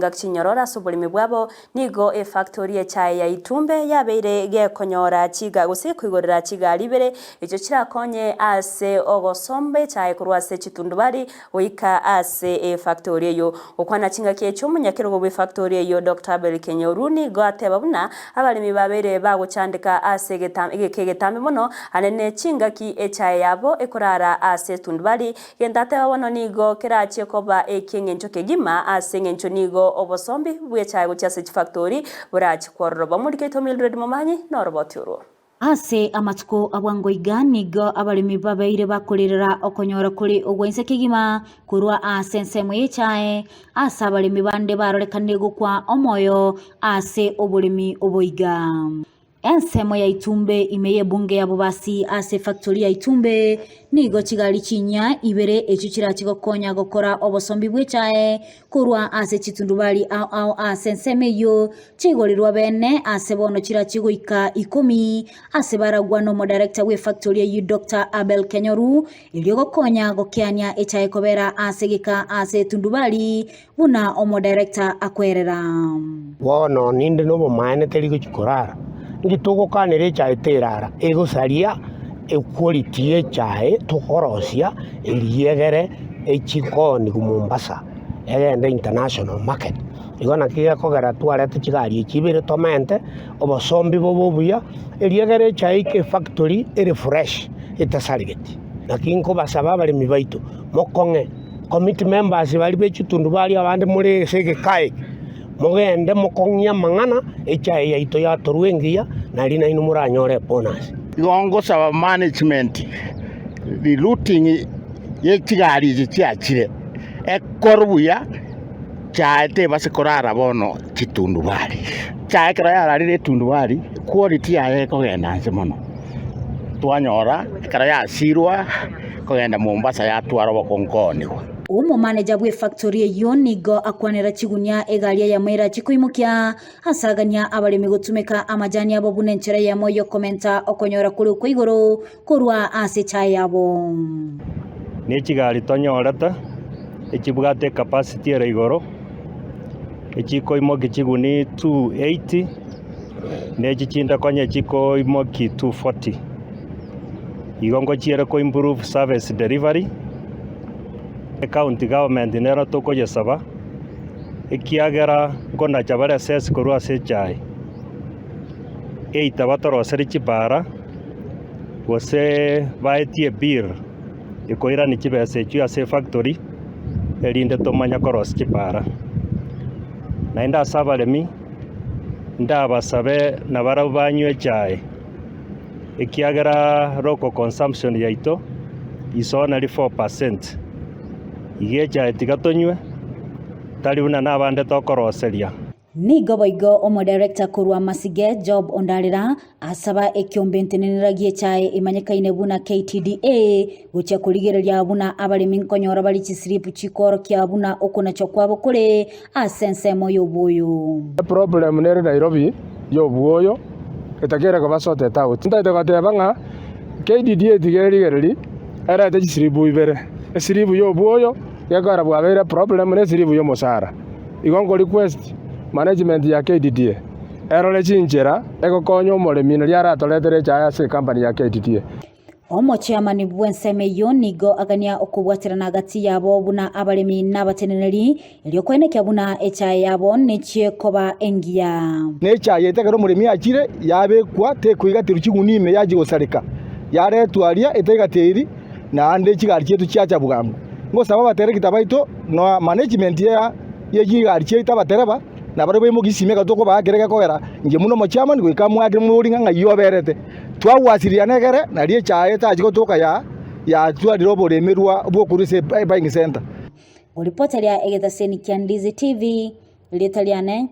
Gakinyorora subulimi bwabo nigo factory chai ya Itumbe yabeire gekonyora chiga Gusii kwigorera chiga libere ejo kirakonye ase ogosombe chai kurwase chitundubari oika ase factory yo okwana chinga kyecho munyakirogo bwe factory yo Dr. Kenyoruni gwateba buna abalimi babere baguchandika ase getambe muno anene chinga ki chai yabo ekurara ase tundubari gendate babono nigo kirache koba ekingencho kegima ase ngencho nigo obosombi bwechaye guchase factory burachi kworroba muri keto Mildred Momanyi noroboturo ase amatuko abwangoiga nigo abalimi babeire bakolera okonyora kuri ogwense kigima kurwa ase nsemo yechaye ase abalimi bande barorekane gukwa omoyo ase obulimi oboiga ensemo ya Itumbe imeye bunge ya bobasi ase factory ya Itumbe nigo kigali kinya ibere echo kirakigokonya gokora obosombi bwechaye kurwa ase chitundubali au ase nsemeyo kigolirwa bene ase bono kirakigoika 10 ase baragwa no director we factory ya Dr. Kenyoru iliyogokonya gokianya echaye kobera ase gika ase tundubali buna omo director akwerera wono ninde no bomane terigo chikorara ngitugo kanere chai terara egosaria equality chai tokorosia eliegere echikoni kumombasa egende international market igona kiya kogera twalete chigari chibire tomente obosombi bobuya eliegere chai ke factory ere fresh etasarigeti nakinko basaba bali mibaitu mokonge committee members bali bechitundu bali abande muri sege kai mugende mukonya mangana echai ya ito ya torwengia na lina inu muranyore bonus igongo saba management the looting ye tigari chiachire ekorbuya chaete basekorara bono chitundu bali chae kra ya rire tundu bali quality ya kogenda nse mono twanyora kra ya sirwa kogenda Mombasa ya twaro bokonkoni umo manager bwe factory yo nigo akwanera kigunya egalia ya mwera chikuimukia hasaganya abalimi gutumeka amajani abo bunenchera ya moyo komenta okonyora kuri kwigoro kurwa ase chai yabo ne kigali tonyorata ekibugate capacity ya igoro ekiko imogi kiguni 280 ne kichinda konye kiko imogi 240 igongo chiere ko improve service delivery county government nero toko yesaba ekiagera ngona chabara ses korwa se chai eita batoro serichi para wose baetie beer ekoira ni chibese chu ase factory elinde tomanya koros chipara naenda sabalemi ndaba sabe nabara banywe chai ekiagera local consumption yaito isona li 4%. Igecha etikatonywe talibuna nabande tokoroseria nigo boigo omo director kurwa masige job ondalira asaba ekyombenteneragie chae imanyekaine buna KTDA gucha kuligereria buna abalimi nkonyora bali chisiripu chikoro kya buna okona chokwabo kule asense moyo boyo problem nere Nairobi yo boyo etakera ko basote tawo tindaite gatebanga KTDA tigereri era te chisiripu ibere esiribu yo boyo yakara bwabera problem ne siribu yo mosara igongo request management ya KDDA erole chinjera egokonyo omoremi nari aratoletere chaya se company ya KDDA omo chairman bwenseme yo nigo agania okubwatirana gati yabo buna abalemi n'abateneneri elyokwene buna echaye yabo nechie koba engia necha yetekero muremi akire yabe kwa te kuigatiru chigunime yaji gosarika yare twaria etegateri na ande chigari chetu chiacha bugambo ngo saba batere kitabaito no management ya yigari cheta batereba na bare bwe Gusii gatoko bagereka kogera nge muno mochama ngo ikamwagire muri nga yoberete twawasiria negere na rie chae ta jiko toka ya twari robo remerwa bwo kurise buying center reporter ya Ndizi TV Litaliane